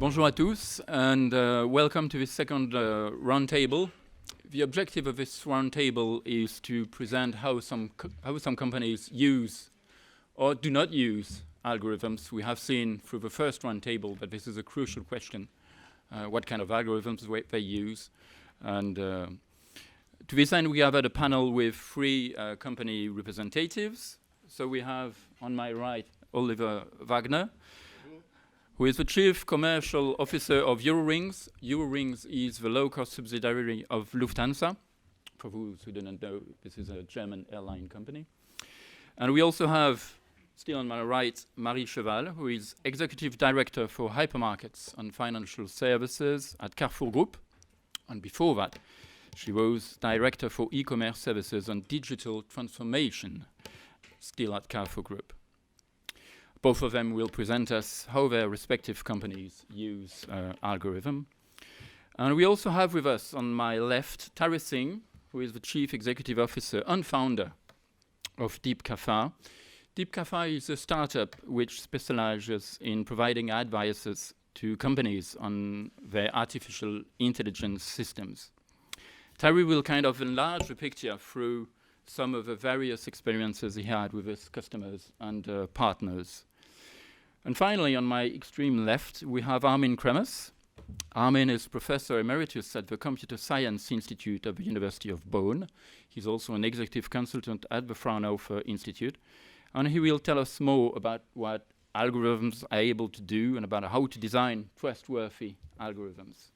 Bonjour à tous, and welcome to this second roundtable. The objective of this roundtable is to present how some companies use or do not use algorithms. We have seen through the first roundtable that this is a crucial question, what kind of algorithms they use. And to this end, we have had a panel with three company representatives. So we have on my right Oliver Wagner, who is the Chief Commercial Officer of Eurowings. Eurowings is the low-cost subsidiary of Lufthansa. For those who didn't know, this is a German airline company. And we also have, still on my right, Marie Cheval, who is Executive Director for Hypermarkets and Financial Services at Carrefour Group. And before that, she was Director for E-commerce Services and Digital Transformation, still at Carrefour Group. Both of them will present us how their respective companies use algorithm. And we also have with us on my left Tara Singh, who is the Chief Executive Officer and founder of DeepCafa. DeepCafa is a startup which specializes in providing advices to companies on their artificial intelligence systems. Tara will kind of enlarge the picture through some of the various experiences he had with his customers and partners. And finally, on my extreme left, we have Armin Kremers. Armin is Professor Emeritus at the Computer Science Institute of the University of Bonn. He's also an executive consultant at the Fraunhofer Institute. And he will tell us more about what algorithms are able to do and about how to design trustworthy algorithms.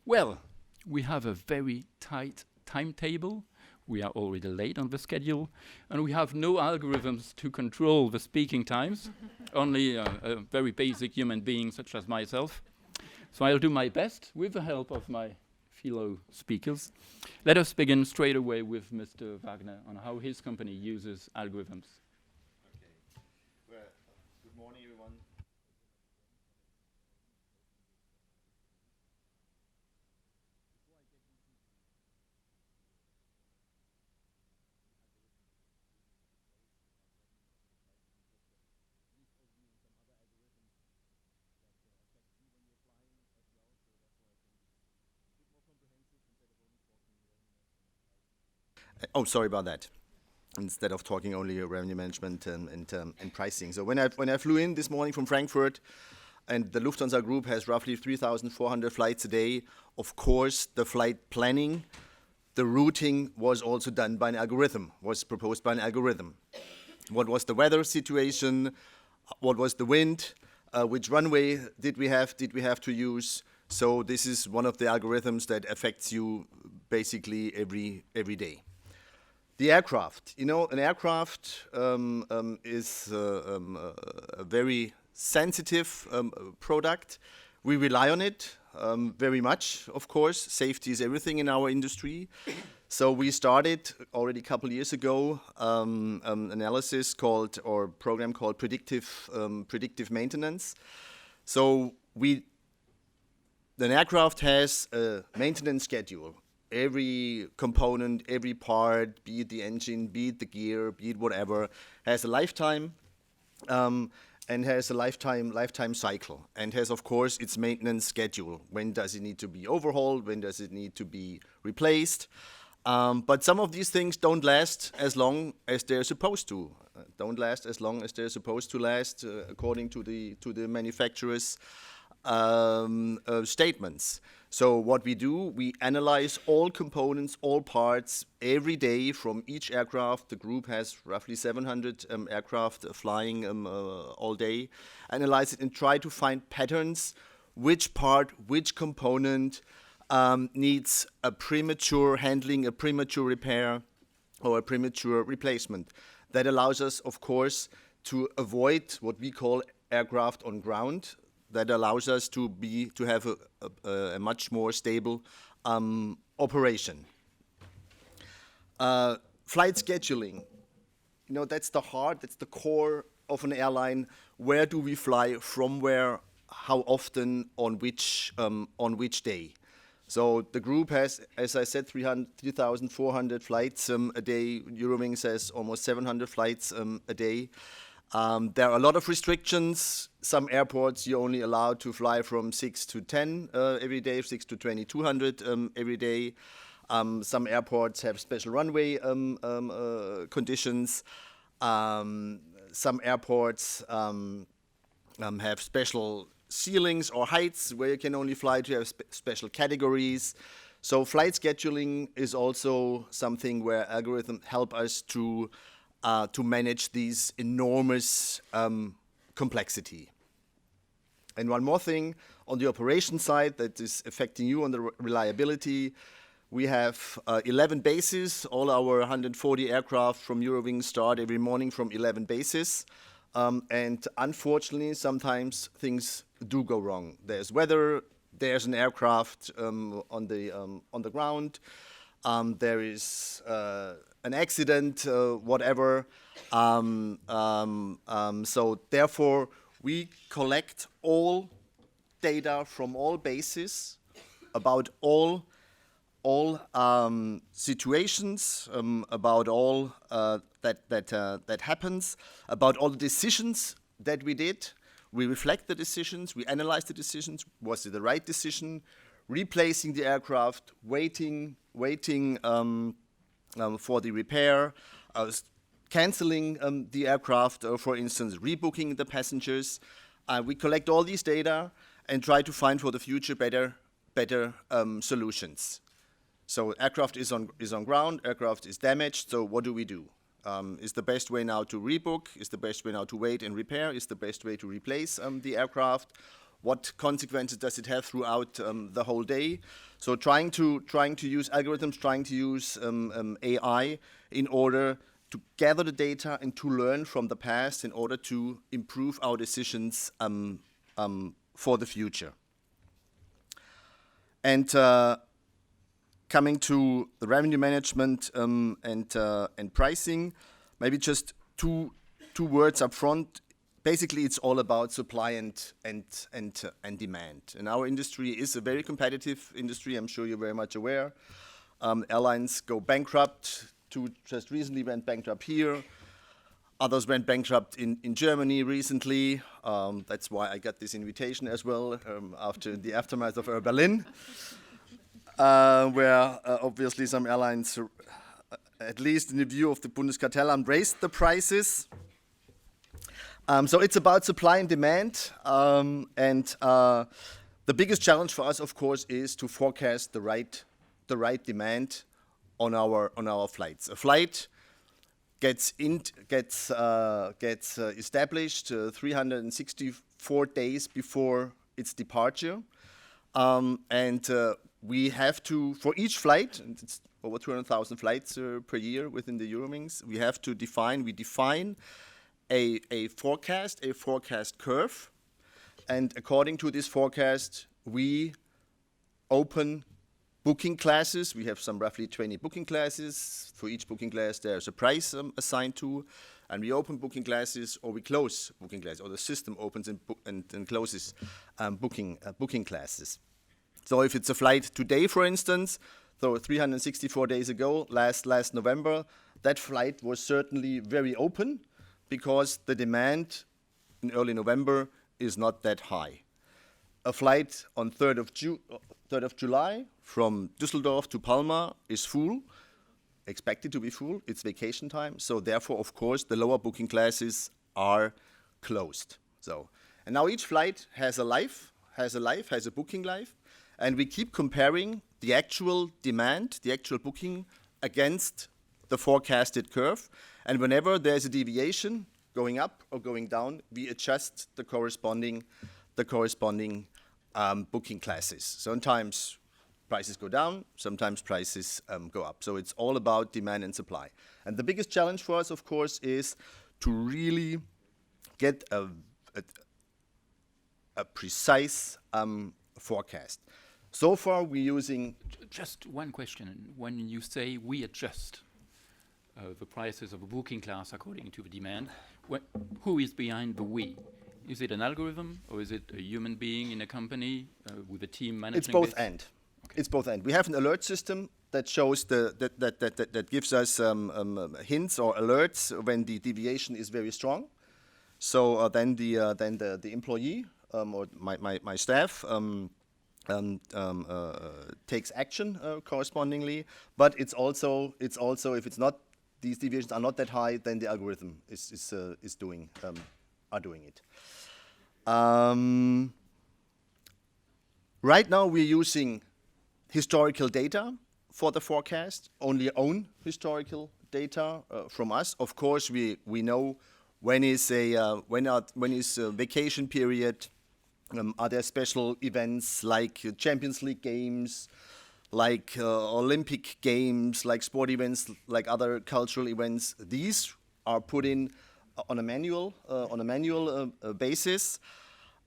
Well, we have a very tight timetable. We are already late on the schedule, and we have no algorithms to control the speaking times, only a very basic human being such as myself. So I'll do my best with the help of my fellow speakers. Let us begin straight away with Mr. Wagner on how his company uses algorithms. Okay. Well, good morning, everyone. Oh, sorry about that. Instead of talking only revenue management and pricing. So when I flew in this morning from Frankfurt, and the Lufthansa Group has roughly 3,400 flights a day, of course, the flight planning, the routing was also done by an algorithm, was proposed by an algorithm. What was the weather situation? What was the wind? Which runway did we have to use? So this is one of the algorithms that affects you basically every day. The aircraft, an aircraft is a very sensitive product. We rely on it very much, of course. Safety is everything in our industry. So we started already a couple years ago analysis program called predictive maintenance. So an aircraft has a maintenance schedule. Every component, every part, be it the engine, be it the gear, be it whatever, has a lifetime and has a lifetime cycle, and has, of course, its maintenance schedule. When does it need to be overhauled? When does it need to be replaced? But some of these things don't last as long as they're supposed to. Don't last as long as they're supposed to last, according to the manufacturer's statements. So what we do, we analyze all components, all parts every day from each aircraft. The group has roughly 700 aircraft flying all day. Analyze it and try to find patterns, which part, which component needs a premature handling, a premature repair, or a premature replacement. That allows us, of course, to avoid what we call aircraft on ground. That allows us to have a much more stable operation. Flight scheduling, that's the heart, that's the core of an airline. Where do we fly, from where, how often, on which day? So the group has, as I said, 3,400 flights a day. Eurowings has almost 700 flights a day. There are a lot of restrictions. Some airports you're only allowed to fly from 6 to 10 every day, 6 to 2200 every day. Some airports have special runway conditions. Some airports have special ceilings or heights where you can only fly to have special categories. So flight scheduling is also something where algorithms help us to manage these enormous complexity. And one more thing, on the operation side that is affecting you on the reliability, we have 11 bases. All our 140 aircraft from Eurowings start every morning from 11 bases. And unfortunately, sometimes things do go wrong. There's weather, there's an aircraft on the ground, there is an accident, whatever. So therefore, we collect all data from all bases about all situations, about all that happens, about all the decisions that we did. We reflect the decisions, we analyze the decisions. Was it the right decision? Replacing the aircraft, waiting for the repair, canceling the aircraft, for instance, rebooking the passengers. We collect all these data and try to find for the future better solutions. So aircraft is on ground, aircraft is damaged, so what do we do? Is the best way now to rebook? Is the best way now to wait and repair? Is the best way to replace the aircraft? What consequences does it have throughout the whole day? So trying to use algorithms, trying to use AI in order to gather the data and to learn from the past in order to improve our decisions for the future. And coming to the revenue management and pricing, maybe just two words up front. Basically, it's all about supply and demand. And our industry is a very competitive industry. I'm sure you're very much aware. Airlines go bankrupt. Two just recently went bankrupt here. Others went bankrupt in Germany recently. That's why I got this invitation as well after the aftermath of Air Berlin, where obviously some airlines, at least in the view of the Bundeskartellamt, raised the prices. So it's about supply and demand, and the biggest challenge for us, of course, is to forecast the right demand on our flights. A flight gets established 364 days before its departure, and we have to, for each flight, and it's over 200,000 flights per year within the Eurowings, we define a forecast curve, and according to this forecast, we open booking classes. We have some roughly 20 booking classes. For each booking class, there's a price assigned to, and we open booking classes or we close booking classes, or the system opens and closes booking classes. So if it's a flight today, for instance, so 364 days ago, last November, that flight was certainly very open, because the demand in early November is not that high. A flight on 3rd of July from Düsseldorf to Palma is full, expected to be full. It's vacation time, so therefore, of course, the lower booking classes are closed. So, and now each flight has a booking life, and we keep comparing the actual demand, the actual booking, against the forecasted curve. And whenever there's a deviation going up or going down, we adjust the corresponding booking classes. Sometimes prices go down, sometimes prices go up. So it's all about demand and supply. And the biggest challenge for us, of course, is to really get a precise forecast. So far, we're using... Just one question. When you say we adjust the prices of a booking class according to the demand, who is behind the we? Is it an algorithm, or is it a human being in a company with a team managing It's both this? and. Okay. It's both and. We have an alert system that shows that gives us hints or alerts when the deviation is very strong. So then the employee or my staff takes action correspondingly. But it's also if it's not, these deviations are not that high, then the algorithm is doing it. Right now we're using historical data for the forecast, only own historical data from us. Of course, we know when is a vacation period. Are there special events like Champions League games, like Olympic games, like sport events, like other cultural events? These are put in on a manual basis.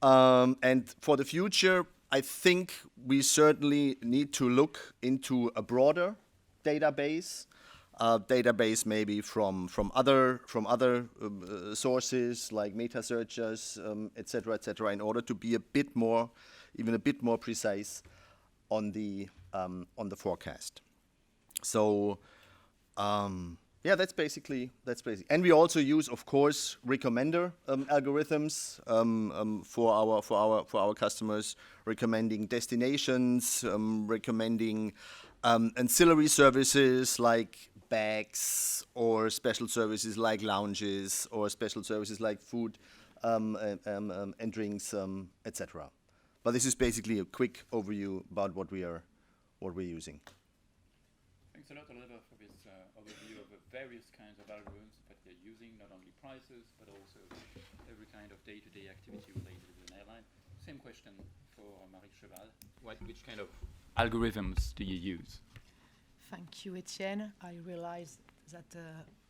And for the future, I think we certainly need to look into a broader database. Database maybe from other sources like meta searchers, etc., in order to be even a bit more precise on the forecast. So yeah, that's basically. And we also use, of course, recommender algorithms for our customers, recommending destinations, recommending ancillary services like bags, or special services like lounges, or special services like food and drinks, etc. But this is basically a quick overview about what we're using. Thanks a lot, Oliver, for this overview of the various kinds of algorithms that you're using, not only prices, but also every kind of day-to-day activity related with an airline. Same question for Marie Cheval. Which kind of algorithms do you use? Thank you, Etienne. I realize that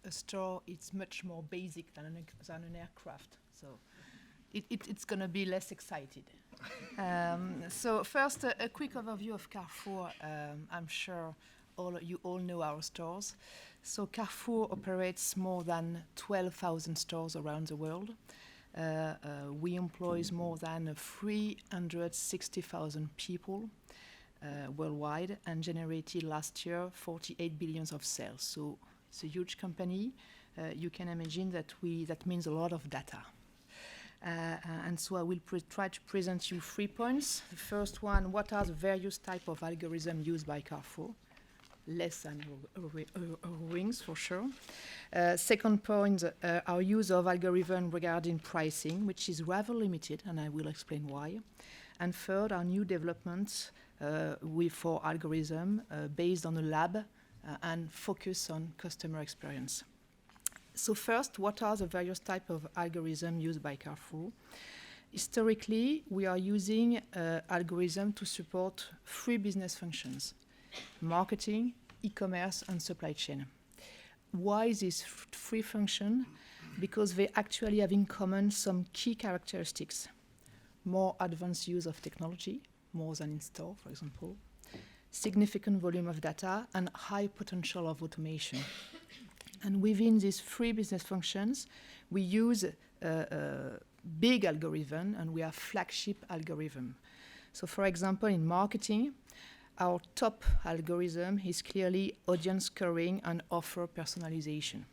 a store is much more basic than an aircraft, so it's going to be less excited. So first, a quick overview of Carrefour. I'm sure you all know our stores. So Carrefour operates more than 12,000 stores around the world. We employ more than 360,000 people worldwide, and generated last year 48 billion of sales. So it's a huge company. You can imagine that means a lot of data. And so I will try to present you 3 points. The first one: what are the various type of algorithms used by Carrefour? Less than wings, for sure. Second point, our use of algorithm regarding pricing, which is rather limited, and I will explain why. And third, our new developments for algorithm based on a lab and focus on customer experience. So first, what are the various type of algorithms used by Carrefour? Historically, we are using algorithm to support 3 business functions: marketing, e-commerce, and supply chain. Why these 3 functions? Because they actually have in common some key characteristics: more advanced use of technology, more than in store, for example, significant volume of data, and high potential of automation. And within these 3 business functions, we use big algorithm, and we have flagship algorithm. So for example, in marketing, our top algorithm is clearly audience scoring and offer personalization.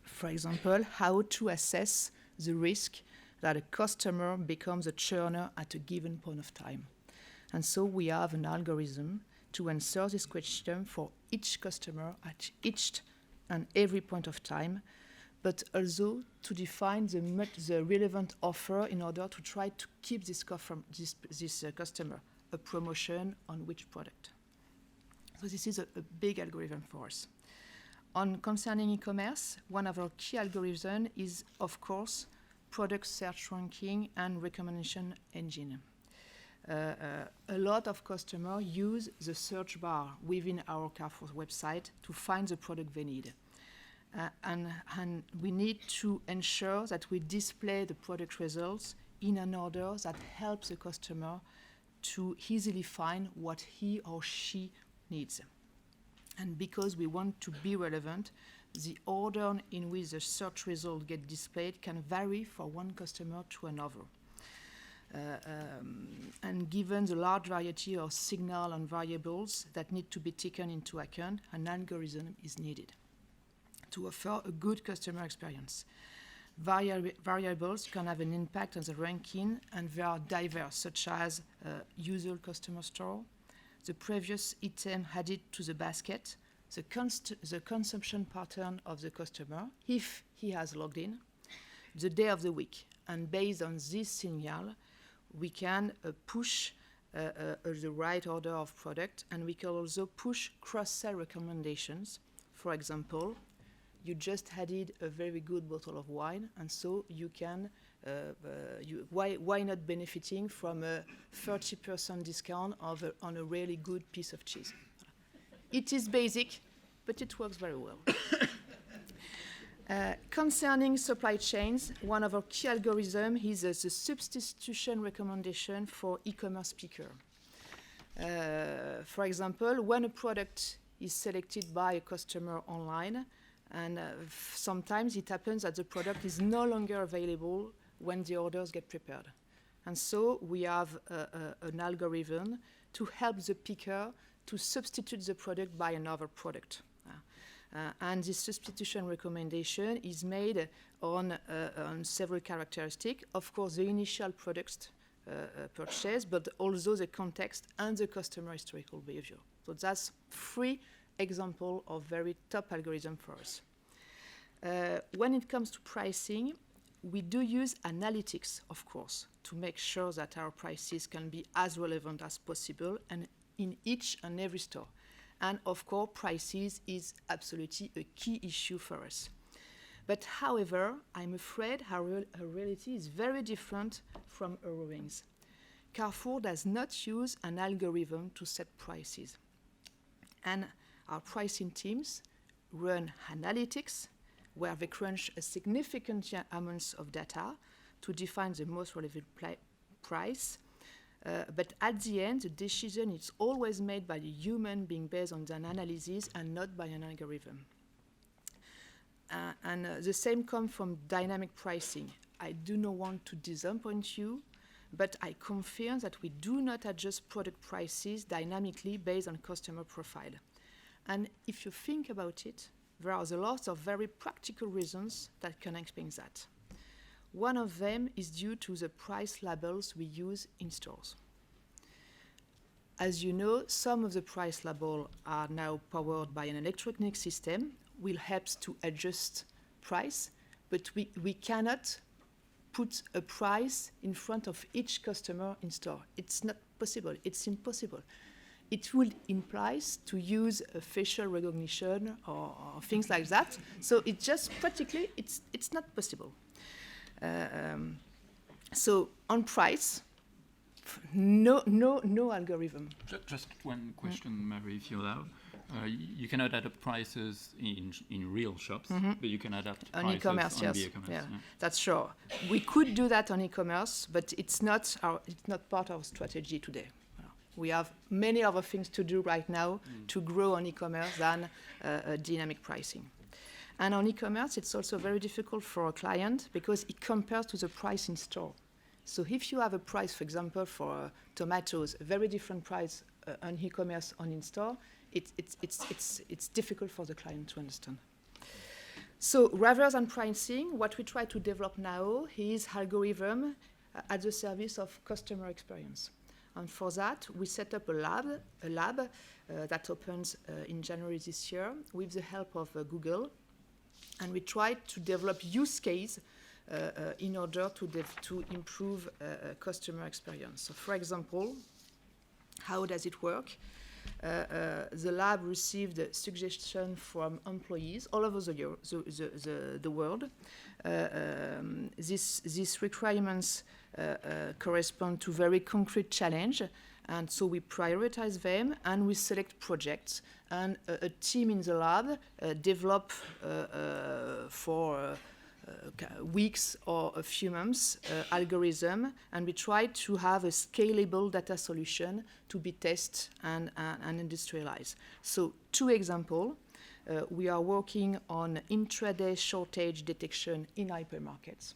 For example, how to assess the risk that a customer becomes a churner at a given point of time. And so we have an algorithm to answer this question for each customer at each and every point of time, but also to define the relevant offer in order to try to keep this customer, a promotion on which product. So this is a big algorithm for us. Concerning e-commerce, one of our key algorithms is, of course, product search ranking and recommendation engine. A lot of customers use the search bar within our Carrefour website to find the product they need. And we need to ensure that we display the product results in an order that helps the customer to easily find what he or she needs. And because we want to be relevant, the order in which the search results get displayed can vary from one customer to another. And given the large variety of signal and variables that need to be taken into account, an algorithm is needed to offer a good customer experience. variables can have an impact on the ranking, and they are diverse, such as usual customer store, the previous item added to the basket, the consumption pattern of the customer, if he has logged in, the day of the week. And based on this signal, we can push the right order of product, and we can also push cross-sell recommendations. For example, you just added a very good bottle of wine, and so you can, why not benefiting from a 30% discount on a really good piece of cheese? It is basic, but it works very well. Concerning supply chains, one of our key algorithms is the substitution recommendation for e-commerce picker. For example, when a product is selected by a customer online, and sometimes it happens that the product is no longer available when the orders get prepared. And so we have an algorithm to help the picker to substitute the product by another product. And this substitution recommendation is made on several characteristics. Of course, the initial product purchase, but also the context and the customer historical behavior. So that's 3 examples of very top algorithm for us. When it comes to pricing, we do use analytics, of course, to make sure that our prices can be as relevant as possible and in each and every store. And of course, prices is absolutely a key issue for us. But however, I'm afraid our reality is very different from Eurowings. Carrefour does not use an algorithm to set prices. And our pricing teams run analytics where they crunch a significant amounts of data to define the most relevant price. But at the end, the decision is always made by a human being based on an analysis and not by an algorithm. The same comes from dynamic pricing. I do not want to disappoint you, but I confirm that we do not adjust product prices dynamically based on customer profile. And if you think about it, there are a lot of very practical reasons that can explain that. One of them is due to the price labels we use in stores. As you know, some of the price labels are now powered by an electronic system, which helps to adjust price, but we cannot put a price in front of each customer in store. It's not possible. It's impossible. It would imply to use a facial recognition or things like that. So it just practically, it's not possible. So on price, no algorithm. Just one question, Mary, if you allow. You cannot adapt prices in real shops, but you can adapt on prices e-commerce, on yes. the e-commerce. Yeah. That's sure. We could do that on e-commerce, but it's not part of our strategy today. We have many other things to do right now to grow on e-commerce than dynamic pricing. And on e-commerce, it's also very difficult for a client because it compares to the price in store. So if you have a price, for example, for tomatoes, a very different price on e-commerce on in-store, it's difficult for the client to understand. So rather than pricing, what we try to develop now is algorithm at the service of customer experience. And for that, we set up a lab that opens in January this year with the help of Google. And we tried to develop use case in order to improve customer experience. So for example, how does it work? The lab received suggestions from employees all over the world. These requirements correspond to very concrete challenge, and so we prioritize them and we select projects. And a team in the lab develop for weeks or a few months algorithm, and we try to have a scalable data solution to be tested and industrialized. So 2 examples. We are working on intraday shortage detection in hypermarkets.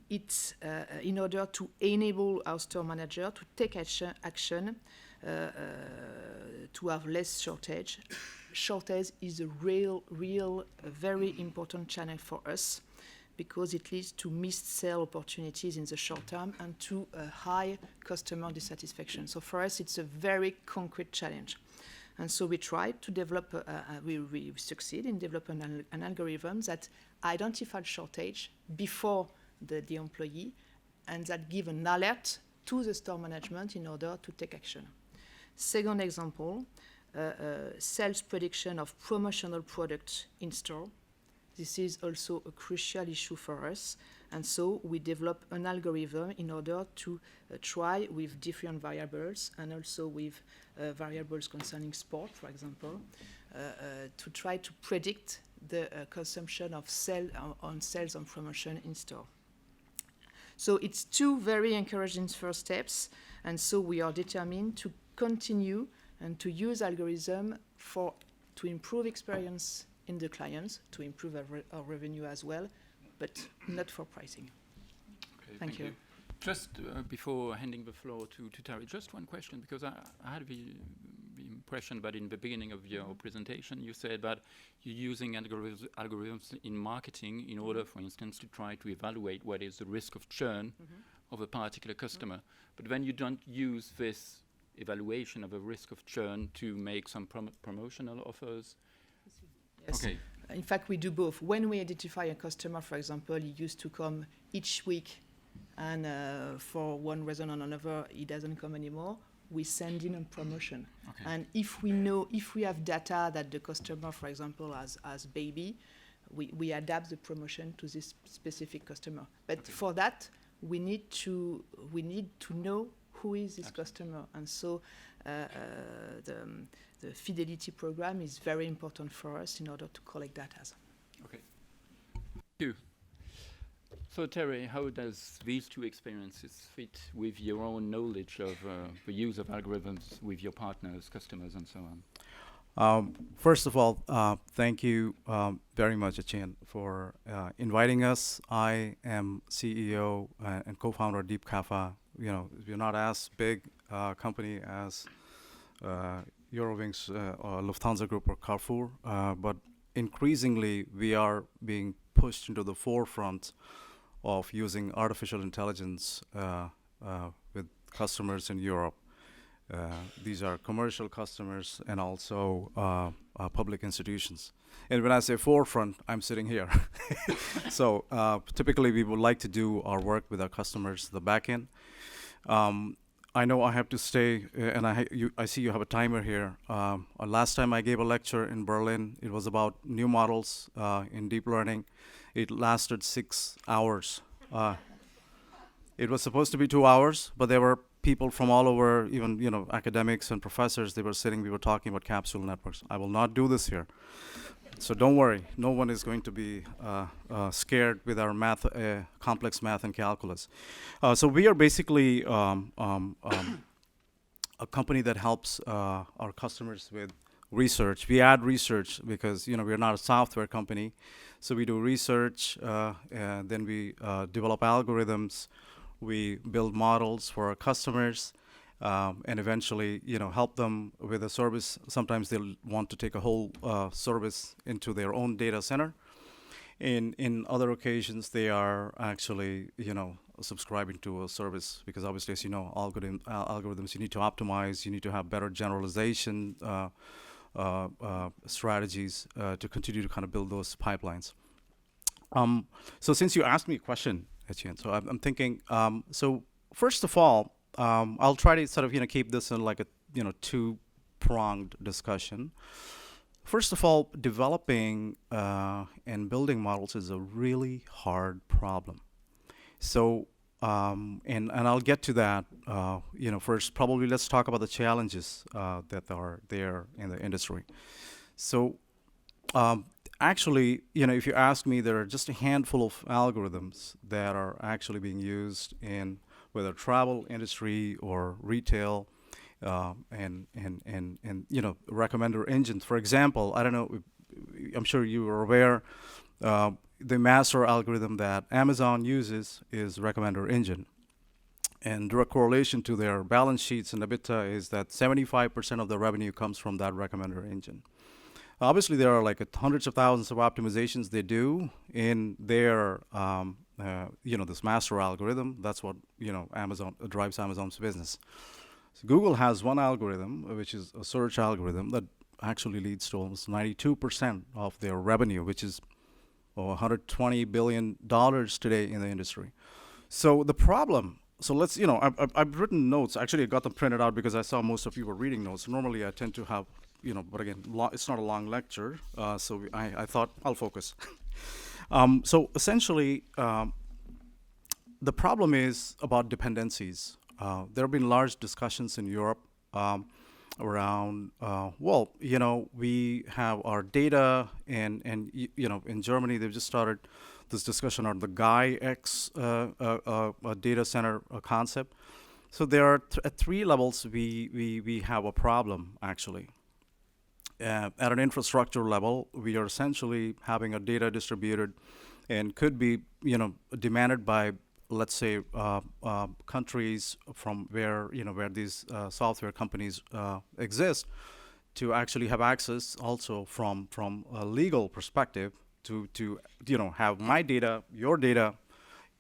It's in order to enable our store manager to take action to have less shortage. Shortage is a real, very important channel for us because it leads to missed sale opportunities in the short term and to a high customer dissatisfaction. So for us, it's a very concrete challenge. And so we tried to develop, we succeed in developing an algorithm that identified shortage before the employee and that give an alert to the store management in order to take action. Second example, sales prediction of promotional products in store. This is also a crucial issue for us. And so we develop an algorithm in order to try with different variables and also with variables concerning sport, for example, to try to predict the consumption of sales on promotion in store. So it's two very encouraging first steps. And so we are determined to continue and to use algorithm to improve experience in the clients, to improve our revenue as well, but not for pricing. Okay, Thank you. Just before handing the floor to Terry, just one question, because I had the impression that in the beginning of your presentation, you said that you're using algorithms in marketing in order, for instance, to try to evaluate what is the risk of churn of a particular customer. But then you don't use this evaluation of a risk of churn to make some promotional offers? Yes. Okay. In fact, we do both. When we identify a customer, for example, he used to come each week, and for one reason or another, he doesn't come anymore, we send in a promotion. Okay. And if we have data that the customer, for example, has baby, we adapt the promotion to this specific customer. But for that, we need to know who is this customer. And so the fidelity program is very important for us in order to collect data. Okay. Thank you. So Terry, how does these two experiences fit with your own knowledge of the use of algorithms with your partners, customers, and so on? First of all, thank you very much, Etienne, for inviting us. I am CEO and co-founder of Deep Kappa. You know, we're not as big company as Eurowings or Lufthansa Group or Carrefour, but increasingly we are being pushed into the forefront of using artificial intelligence with customers in Europe. These are commercial customers and also public institutions. And when I say forefront, I'm sitting here. So typically we would like to do our work with our customers, the back end. I know I have to stay, and I see you have a timer here. Last time I gave a lecture in Berlin, it was about new models in deep learning. It lasted 6 hours. It was supposed to be 2 hours, but there were people from all over, even academics and professors. They were sitting. We were talking about capsule networks. I will not do this here, so don't worry. No one is going to be scared with our math, complex math and calculus. So we are basically a company that helps our customers with research. We add research because we're not a software company, so we do research, and then we develop algorithms. We build models for our customers, and eventually, help them with a service. Sometimes they'll want to take a whole service into their own data center. In other occasions, they are actually, subscribing to a service because obviously, as you know, algorithms you need to optimize. You need to have better generalization strategies to continue to kind of build those pipelines. So since you asked me a question, Etienne, so I'm thinking. So first of all, I'll try to sort of keep this in like a two-pronged discussion. First of all, developing and building models is a really hard problem. So and I'll get to that. First, probably let's talk about the challenges that are there in the industry. So actually, if you ask me, there are just a handful of algorithms that are actually being used in whether travel industry or retail, and recommender engines. For example, I don't know, I'm sure you are aware, the master algorithm that Amazon uses is recommender engine. And direct correlation to their balance sheets and EBITDA is that 75% of the revenue comes from that recommender engine. Obviously, there are like hundreds of thousands of optimizations they do in their, this master algorithm. That's what, Amazon drives Amazon's business. So Google has one algorithm, which is a search algorithm that actually leads to almost 92% of their revenue, which is $120 billion today in the industry. So the problem, so let's, I've written notes. Actually, I got them printed out because I saw most of you were reading notes. Normally, I tend to have, but again, it's not a long lecture, so I thought I'll focus. So essentially, the problem is about dependencies. There have been large discussions in Europe around, we have our data, and in Germany, they've just started this discussion on the GAI-X data center concept. So there are at three levels we have a problem, actually. At an infrastructure level, we are essentially having a data distributed and could be, demanded by, let's say, countries from where these software companies exist, to actually have access also from a legal perspective to have my data, your data,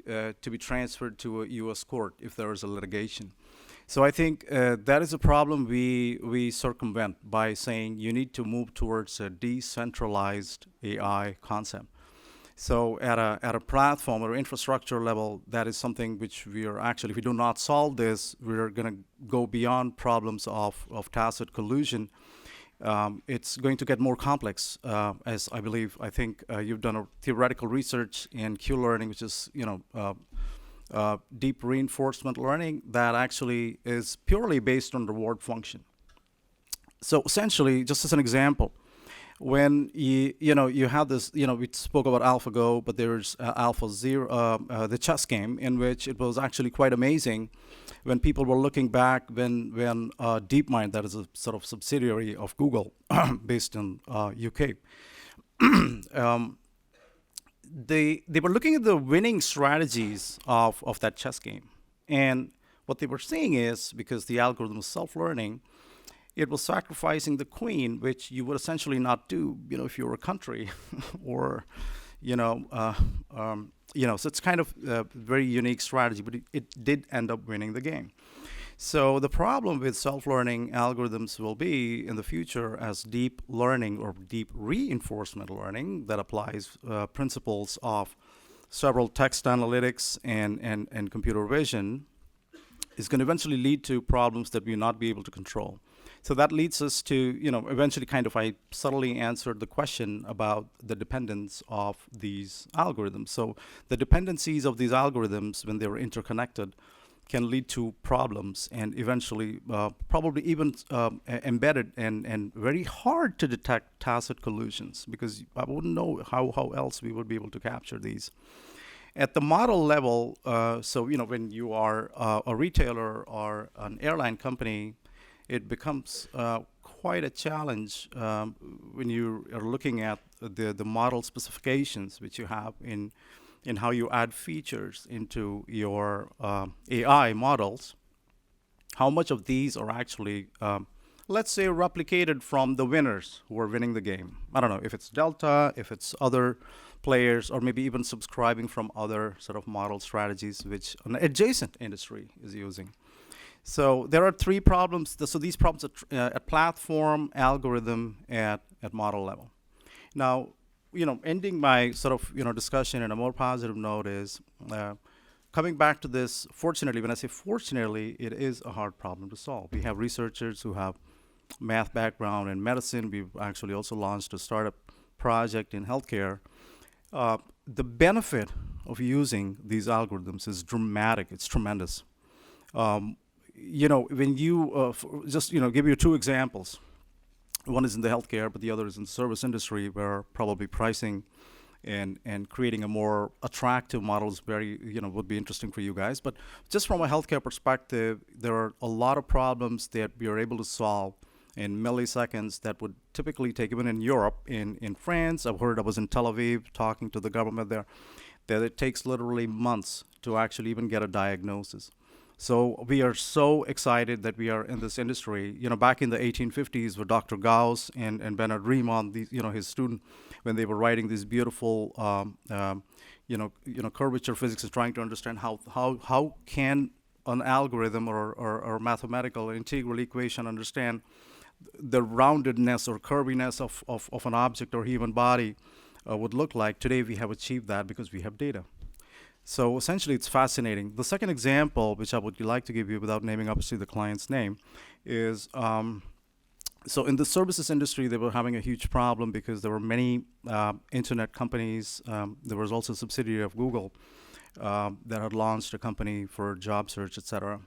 to be transferred to a U.S. court if there is a litigation. So I think that is a problem we circumvent by saying you need to move towards a decentralized AI concept. So at a platform or infrastructure level, that is something which we are actually, if we do not solve this, we're going to go beyond problems of tacit collusion. It's going to get more complex, as I think you've done a theoretical research in Q-learning, which is deep reinforcement learning that actually is purely based on reward function. So essentially, just as an example, when you have this, we spoke about AlphaGo, but there's AlphaZero, the chess game, in which it was actually quite amazing when people were looking back when DeepMind, that is a sort of subsidiary of Google, based in UK, they were looking at the winning strategies of that chess game. And what they were seeing is, because the algorithm was self-learning, it was sacrificing the queen, which you would essentially not do, if you were a country, or, so it's kind of a very unique strategy, but it did end up winning the game. So the problem with self-learning algorithms will be in the future as deep learning or deep reinforcement learning that applies principles of several text analytics and computer vision is going to eventually lead to problems that we will not be able to control. So that leads us to, eventually I subtly answered the question about the dependence of these algorithms. So the dependencies of these algorithms, when they're interconnected, can lead to problems and eventually probably even embedded and very hard to detect tacit collusions, because I wouldn't know how else we would be able to capture these. At the model level, when you are a retailer or an airline company, it becomes quite a challenge when you are looking at the model specifications which you have in how you add features into your AI models. How much of these are actually, let's say, replicated from the winners who are winning the game? I don't know if it's Delta, if it's other players, or maybe even subscribing from other sort of model strategies which an adjacent industry is using. So there are three problems. So these problems are at platform, algorithm, at model level. Now, ending my sort of discussion in a more positive note is coming back to this. Fortunately, when I say fortunately, it is a hard problem to solve. We have researchers who have math background in medicine. We've actually also launched a startup project in healthcare. The benefit of using these algorithms is dramatic. It's tremendous. When you just give you two examples. One is in the healthcare, but the other is in the service industry, where probably pricing and creating a more attractive model is very, would be interesting for you guys. But just from a healthcare perspective, there are a lot of problems that we are able to solve in milliseconds that would typically take, even in Europe, in France. I've heard, I was in Tel Aviv talking to the government there, that it takes literally months to actually even get a diagnosis. So we are so excited that we are in this industry. You know, back in the 1850s with Dr. Gauss and Bernard Riemann, his student, when they were writing these beautiful, curvature physics and trying to understand how can an algorithm or mathematical integral equation understand the roundedness or curviness of an object or human body would look like. Today we have achieved that because we have data. So essentially it's fascinating. The second example, which I would like to give you without naming obviously the client's name, is so in the services industry they were having a huge problem because there were many internet companies. There was also a subsidiary of Google that had launched a company for job search, etc.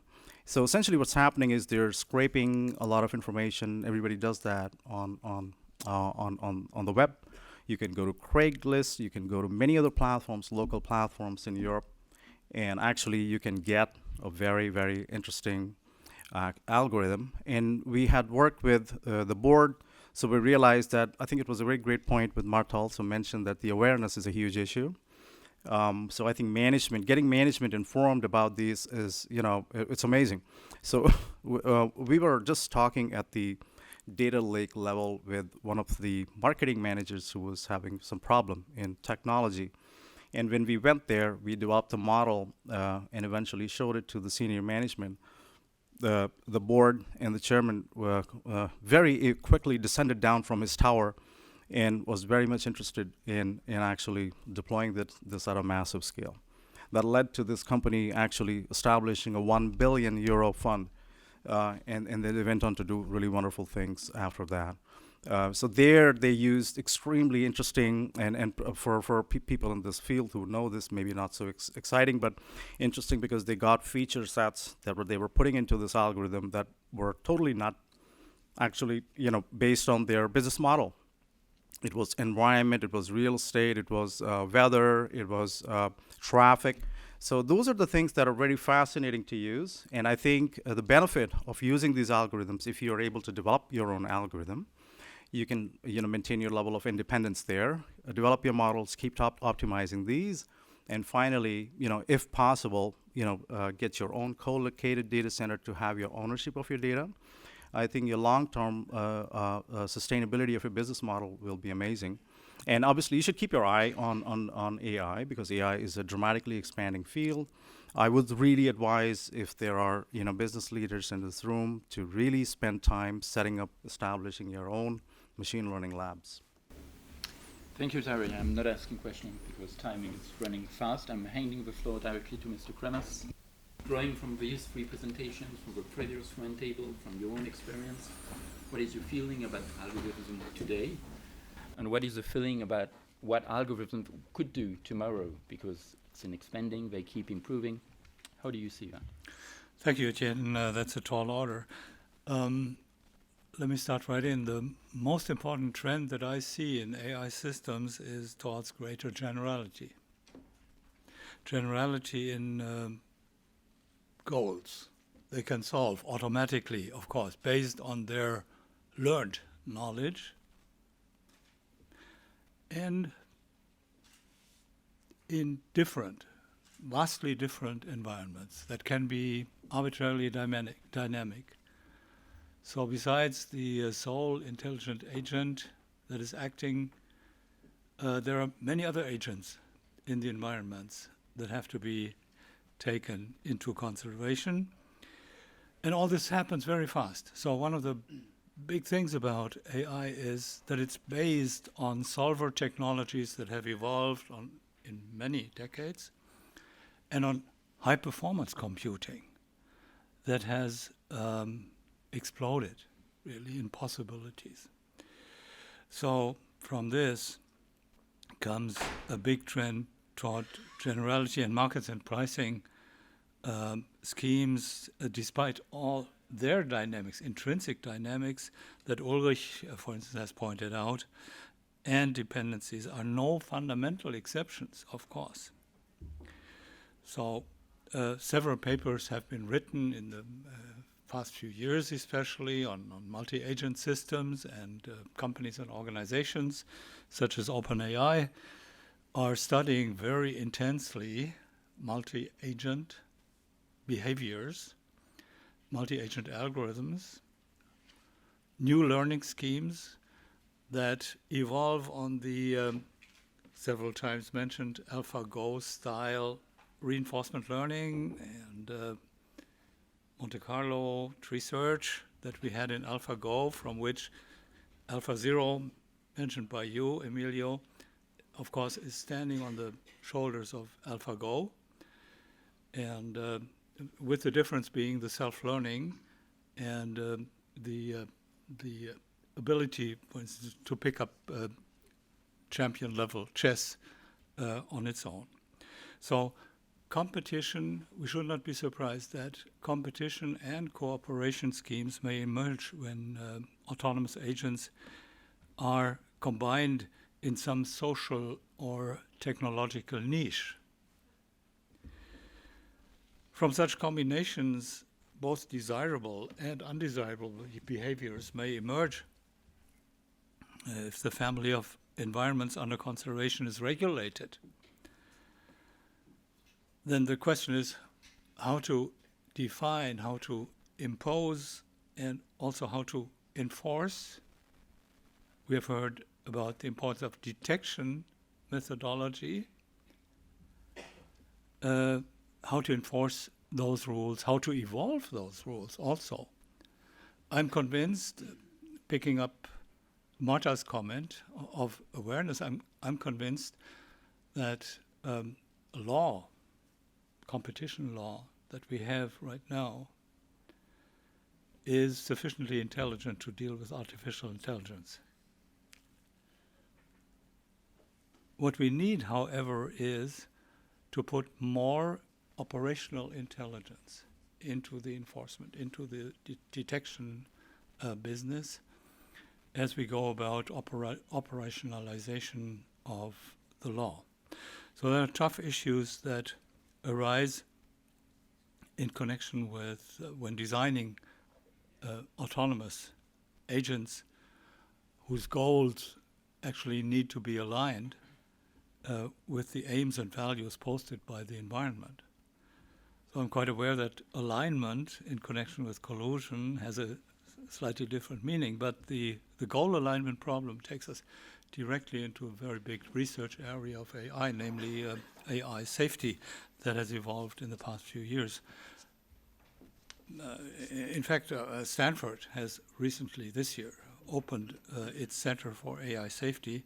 So essentially what's happening is they're scraping a lot of information. Everybody does that on the web. You can go to Craigslist, you can go to many other platforms, local platforms in Europe, and actually you can get a very, very interesting algorithm. And we had worked with the board, so we realized that, I think it was a very great point with Martha also mentioned that the awareness is a huge issue. So I think getting management informed about these is, it's amazing. So we were just talking at the data lake level with one of the marketing managers who was having some problem in technology. And when we went there, we developed a model and eventually showed it to the senior management. The board and the chairman very quickly descended down from his tower and was very much interested in actually deploying this at a massive scale. That led to this company actually establishing a €1 billion fund, and they went on to do really wonderful things after that. So there they used extremely interesting, and for people in this field who know this, maybe not so exciting, but interesting because they got feature sets that they were putting into this algorithm that were totally not actually, based on their business model. It was environment, it was real estate, it was weather, it was traffic. So those are the things that are very fascinating to use. And I think the benefit of using these algorithms, if you're able to develop your own algorithm, you can maintain your level of independence there, develop your models, keep optimizing these, and finally, if possible, get your own co-located data center to have your ownership of your data. I think your long-term sustainability of your business model will be amazing. And obviously, you should keep your eye on AI because AI is a dramatically expanding field. I would really advise if there are business leaders in this room to really spend time setting up, establishing your own machine learning labs. Thank you, Terry. I'm not asking questions because timing is running fast. I'm handing the floor directly to Mr. Kremers. Drawing from these three presentations, from the previous roundtable, from your own experience, what is your feeling about algorithm today? And what is the feeling about what algorithms could do tomorrow? Because it's an expanding, they keep improving. How do you see that? Thank you, Etienne. That's a tall order. Let me start right in. The most important trend that I see in AI systems is towards greater generality. Generality in goals they can solve automatically, of course, based on their learned knowledge, and in vastly different environments that can be arbitrarily dynamic. So besides the sole intelligent agent that is acting, there are many other agents in the environments that have to be taken into consideration. And all this happens very fast. So one of the big things about AI is that it's based on solver technologies that have evolved in many decades, and on high-performance computing that has exploded, really, in possibilities. So from this comes a big trend toward generality, and markets and pricing schemes, despite all their dynamics, intrinsic dynamics that Ulrich, for instance, has pointed out, and dependencies are no fundamental exceptions, of course. So several papers have been written in the past few years, especially on multi-agent systems, and companies and organizations such as OpenAI are studying very intensely multi-agent behaviors, multi-agent algorithms, new learning schemes that evolve on the several times mentioned AlphaGo style reinforcement learning and Monte Carlo tree search that we had in AlphaGo, from which AlphaZero, mentioned by you, Emilio, of course, is standing on the shoulders of AlphaGo, and with the difference being the self-learning and the ability, for instance, to pick up champion-level chess on its own. So competition, we should not be surprised that competition and cooperation schemes may emerge when autonomous agents are combined in some social or technological niche. From such combinations, both desirable and undesirable behaviors may emerge if the family of environments under consideration is regulated. Then the question is how to define, how to impose, and also how to enforce. We have heard about the importance of detection methodology, how to enforce those rules, how to evolve those rules also. I'm convinced, picking up Marta's comment of awareness, I'm convinced that law, competition law that we have right now is sufficiently intelligent to deal with artificial intelligence. What we need, however, is to put more operational intelligence into the enforcement, into the detection business as we go about operationalization of the law. So there are tough issues that arise in connection with when designing autonomous agents whose goals actually need to be aligned with the aims and values posted by the environment. So I'm quite aware that alignment in connection with collusion has a slightly different meaning, but the goal alignment problem takes us directly into a very big research area of AI, namely AI safety that has evolved in the past few years. In fact, Stanford has recently, this year, opened its Center for AI Safety,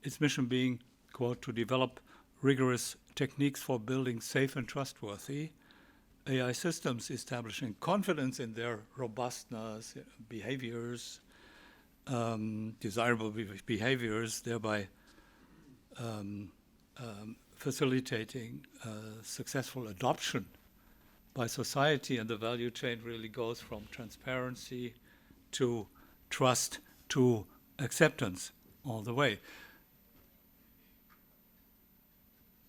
its mission being, quote, to develop rigorous techniques for building safe and trustworthy AI systems, establishing confidence in their robustness, behaviors, desirable behaviors, thereby facilitating successful adoption by society, and the value chain really goes from transparency to trust to acceptance all the way.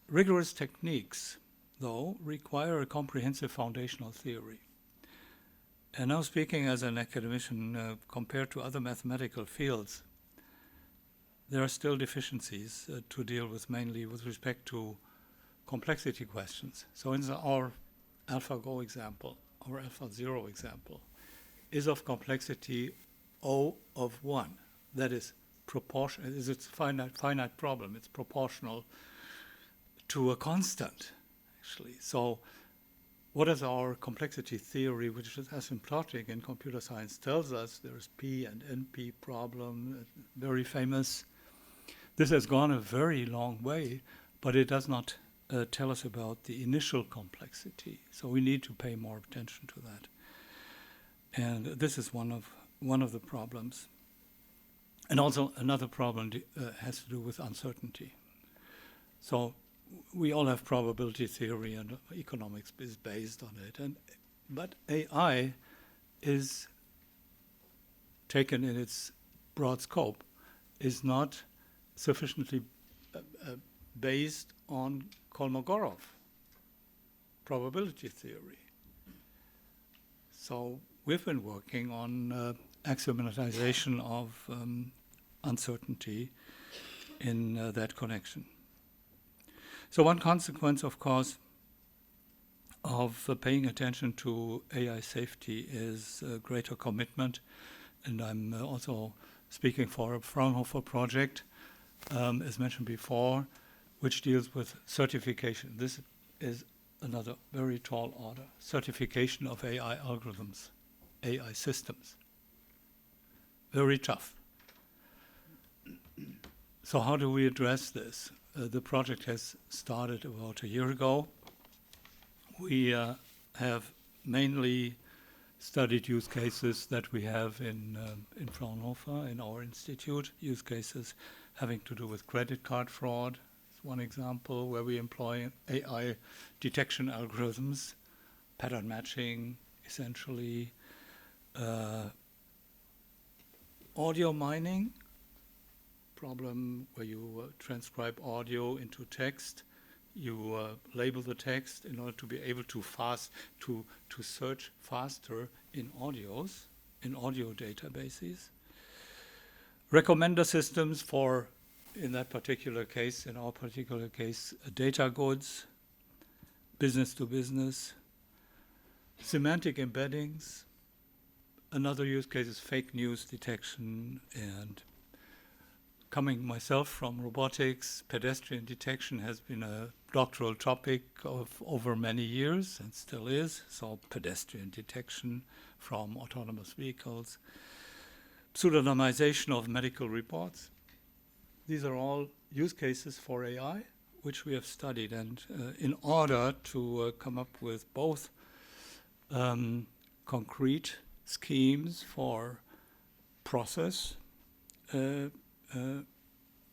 Rigorous techniques, though, require a comprehensive foundational theory. And now speaking as an academician, compared to other mathematical fields, there are still deficiencies to deal with, mainly with respect to complexity questions. So in our AlphaGo example, our AlphaZero example, is of complexity O of 1. That is proportional. It's a finite problem. It's proportional to a constant, actually. So what is our complexity theory, which is asymptotic in computer science, tells us there's P and NP problem, very famous. This has gone a very long way, but it does not tell us about the initial complexity. So we need to pay more attention to that. And this is one of the problems. And also another problem has to do with uncertainty. So we all have probability theory, and economics is based on it. But AI is, taken in its broad scope, is not sufficiently based on Kolmogorov probability theory. So we've been working on axiomatization of uncertainty in that connection. So one consequence, of course, of paying attention to AI safety is a greater commitment, and I'm also speaking for a Fraunhofer project, as mentioned before, which deals with certification. This is another very tall order. Certification of AI algorithms, AI systems. Very tough. So how do we address this? The project has started about a year ago. We have mainly studied use cases that we have in Fraunhofer, in our institute, use cases having to do with credit card fraud. It's one example where we employ AI detection algorithms, pattern matching, essentially, audio mining, problem where you transcribe audio into text. You label the text in order to be able to search faster in audios, in audio databases. Recommender systems for, in our particular case, data goods, business to business, semantic embeddings. Another use case is fake news detection, and coming myself from robotics, pedestrian detection has been a doctoral topic of over many years and still is. So pedestrian detection from autonomous vehicles, pseudonymization of medical reports. These are all use cases for AI, which we have studied. And in order to come up with both concrete schemes for process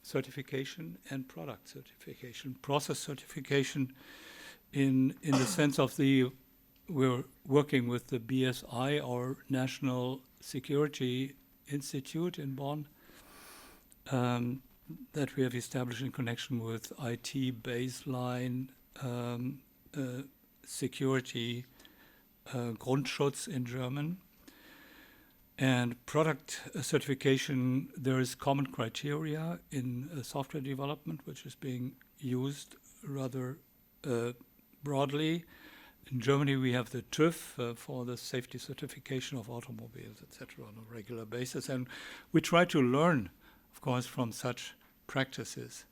certification and product certification. Process certification in the sense of we're working with the BSI, our National Security Institute in Bonn, that we have established in connection with IT baseline security, Grundschutz in German. And product certification, there is common criteria in software development, which is being used rather broadly. In Germany, we have the TÜV for the safety certification of automobiles, etc., on a regular basis. And we try to learn, of course, from such practices.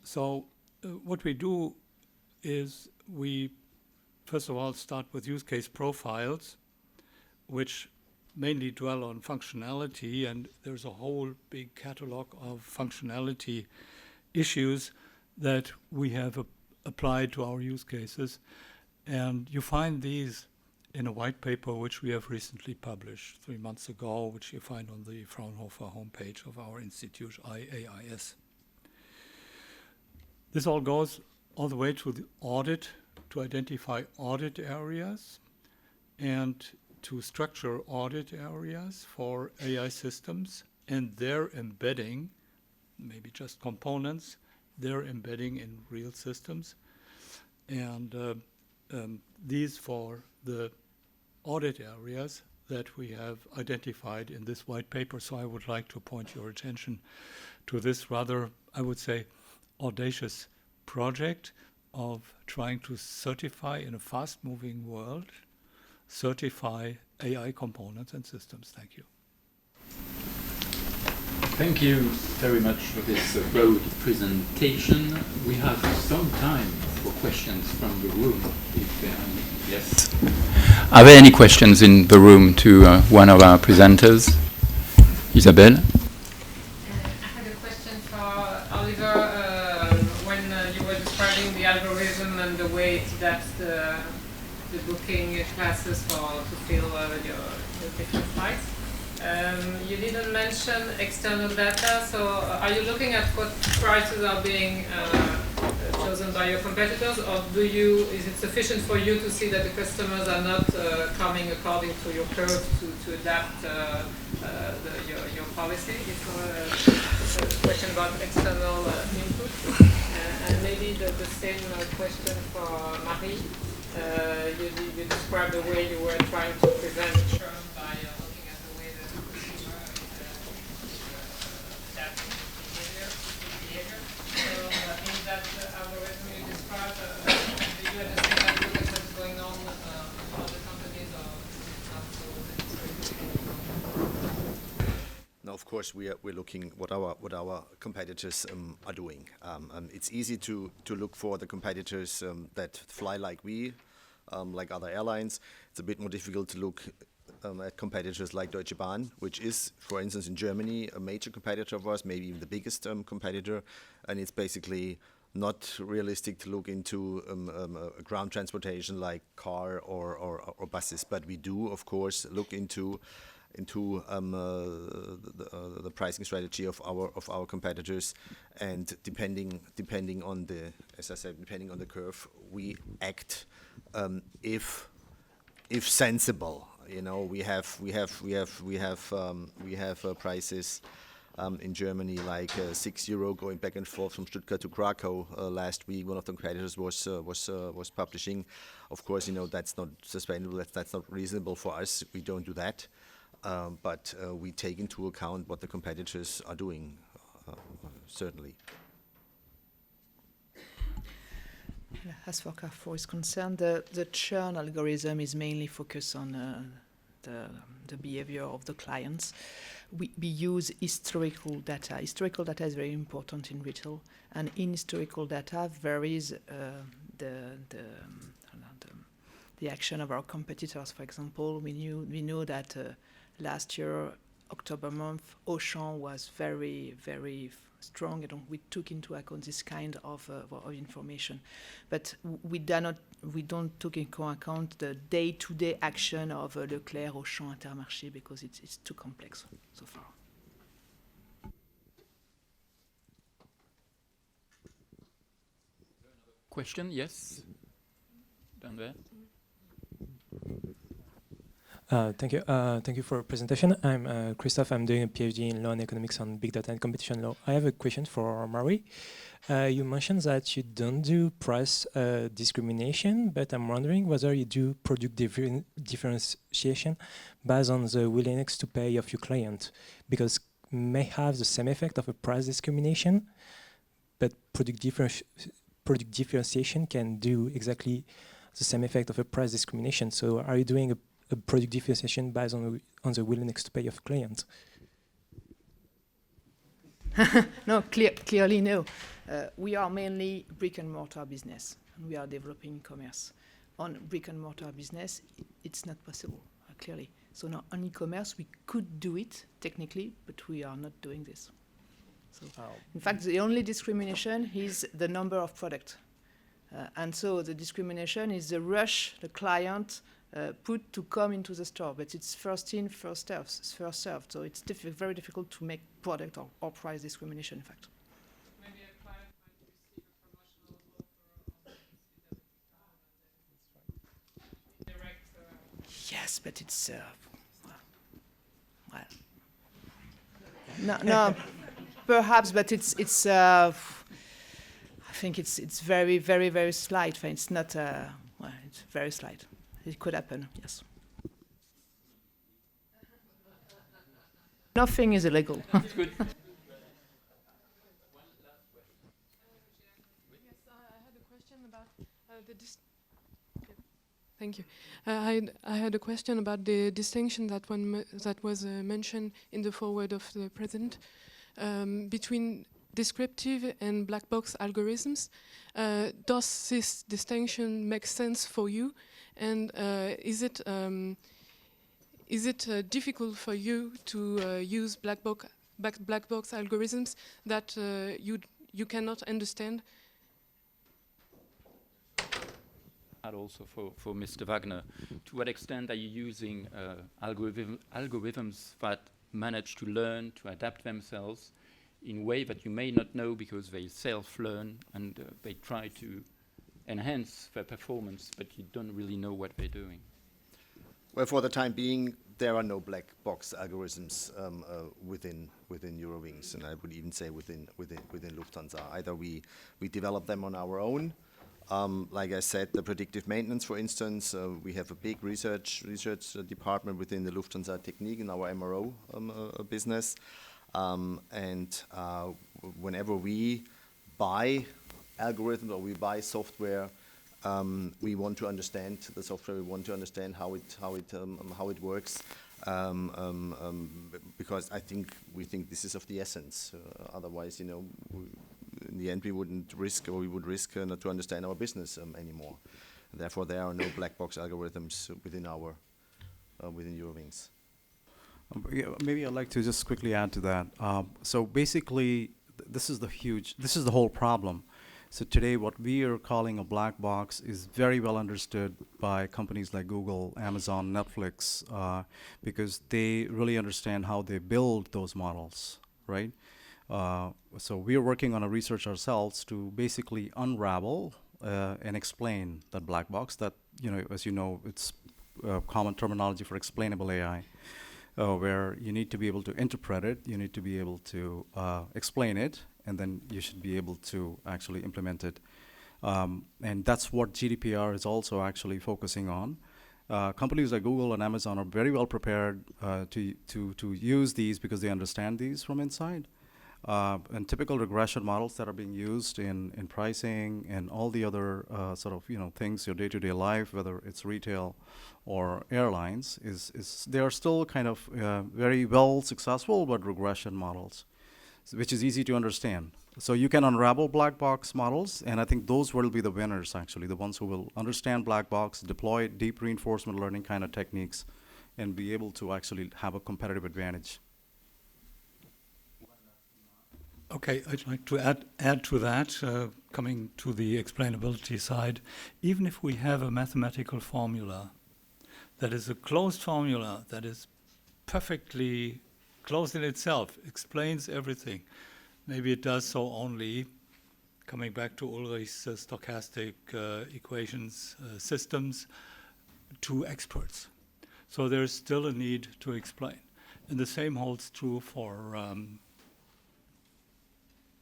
So what we do is we, first of all, start with use case profiles, which mainly dwell on functionality, and there's a whole big catalog of functionality issues that we have applied to our use cases. And you find these in a white paper which we have recently published 3 months ago, which you find on the Fraunhofer homepage of our institute, IAIS. This all goes all the way to the audit, to identify audit areas, and to structure audit areas for AI systems and their embedding, maybe just components, their embedding in real systems. And these for the audit areas that we have identified in this white paper. So I would like to point your attention to this rather, I would say, audacious project of trying to certify in a fast-moving world, certify AI components and systems. Thank you. Thank you very much for this broad presentation. We have some time for questions from the room, if there are any. Yes. Are there any questions in the room to one of our presenters? Isabelle? I had a question for Oliver. When you were describing the algorithm and the way it adapts the booking classes to fill your different flights. You didn't mention external data, so are you looking at what prices are being chosen by your competitors, or is it sufficient for you to see that the customers are not coming according to your curve to adapt your policy? It's a question about external input. And maybe the same question for Marie. You described the way you were trying to prevent churn by looking at the way that the consumer is adapting behavior. So in that algorithm you described, do you have a of course, we're looking what our competitors are doing. It's easy to look for the competitors that fly like we, like other airlines. It's a bit more difficult to look at competitors like Deutsche Bahn, which is, for instance, in Germany, a major competitor of ours, maybe even the biggest competitor, and it's basically not realistic to look into ground transportation like car or buses. But we do, of course, look into the pricing strategy of our competitors, and depending on the, as I said, depending on the curve, we act if sensible. You know, we have prices in Germany like €6 going back and forth from Stuttgart to Krakow. Last week, one of the competitors was publishing. Of course, you know, that's not sustainable. That's not reasonable for us. We don't do that. But we take into account what the competitors are doing, certainly. As far as Carrefour is concerned, the churn algorithm is mainly focused on the behavior of the clients. We use historical data. Historical data is very important in retail, and in historical data varies the action of our competitors. For example, we know that last year, October month, Auchan was very, very strong, and we took into account this kind of information. But we don't take into account the day-to-day action of Leclerc, Auchan, Intermarché, because it's too complex so far. Question? Yes? Down there. Thank you. Thank you for your presentation. I'm Christophe. I'm doing a PhD in law and economics on big data and competition law. I have a question for Marie. You mentioned that you don't do price discrimination, but I'm wondering whether you do product differentiation based on the willingness to pay of your client, because may have the same effect of a price discrimination, but product differentiation can do exactly the same effect of a price discrimination. So are you doing a product differentiation based on the willingness to pay of clients? No, clearly no. We are mainly brick and mortar business, and we are developing commerce. On brick and mortar business, it's not possible, clearly. So now on e-commerce, we could do it technically, but we are not doing this. So, in fact, the only discrimination is the number of products. And so the discrimination is the rush the client put to come into the store, but it's first in, first served. So it's very difficult to make product or price discrimination, in fact. Maybe a client might receive a promotional offer direct. Yes, but it's no, perhaps, but it's. I think it's very, very, very slight. It's not. It's very slight. It could happen, yes. Nothing is illegal. That's good. Yes, I had a question about Thank you. I had a question about the distinction that was mentioned in the foreword of the president between descriptive and black box algorithms. Does this distinction make sense for you? And is it difficult for you to use black box algorithms that you cannot understand? And also for Mr. Wagner, to what extent are you using algorithms that manage to learn, to adapt themselves in a way that you may not know because they self-learn and they try to enhance their performance, but you don't really know what they're doing? Well, for the time being, there are no black box algorithms within Eurowings, and I would even say within Lufthansa. Either we develop them on our own. Like I said, the predictive maintenance, for instance, we have a big research department within the Lufthansa Technik in our MRO business. And whenever we buy algorithms or we buy software, We want to understand the software. We want to understand how it works, because we think this is of the essence. Otherwise, in the end, we would risk not to understand our business anymore. Therefore, there are no black box algorithms within Eurowings. Yeah, maybe I'd like to just quickly add to that. So basically, this is the whole problem. So today, what we are calling a black box is very well understood by companies like Google, Amazon, Netflix, because they really understand how they build those models, right? So we are working on a research ourselves to basically unravel and explain that black box. That, as you know, it's common terminology for explainable AI. Where you need to be able to interpret it, you need to be able to explain it, and then you should be able to actually implement it. And that's what GDPR is also actually focusing on. Companies like Google and Amazon are very well prepared to use these because they understand these from inside. And typical regression models that are being used in pricing and all the other things, your day-to-day life, whether it's retail or airlines, they are still kind of very well successful, but regression models, which is easy to understand. So you can unravel black box models, and I think those will be the winners, actually, the ones who will understand black box, deploy deep reinforcement learning kind of techniques, and be able to actually have a competitive advantage. Okay, I'd like to add to that, coming to the explainability side. Even if we have a mathematical formula that is a closed formula that is perfectly closed in itself, explains everything, maybe it does so only, coming back to Ulrich's stochastic equations systems, to experts. So there's still a need to explain. And the same holds true for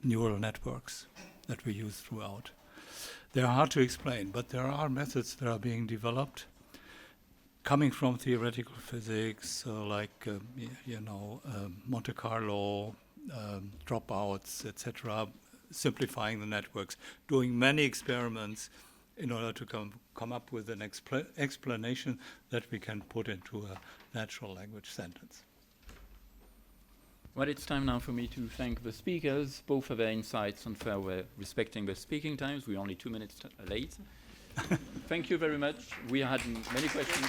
neural networks that we use throughout. They're hard to explain, but there are methods that are being developed coming from theoretical physics, like Monte Carlo, dropouts, etc., simplifying the networks, doing many experiments in order to come up with an explanation that we can put into a natural language sentence. Well, it's time now for me to thank the speakers, both for their insights and for respecting the speaking times. We're only 2 minutes late. Thank you very much. We had many questions.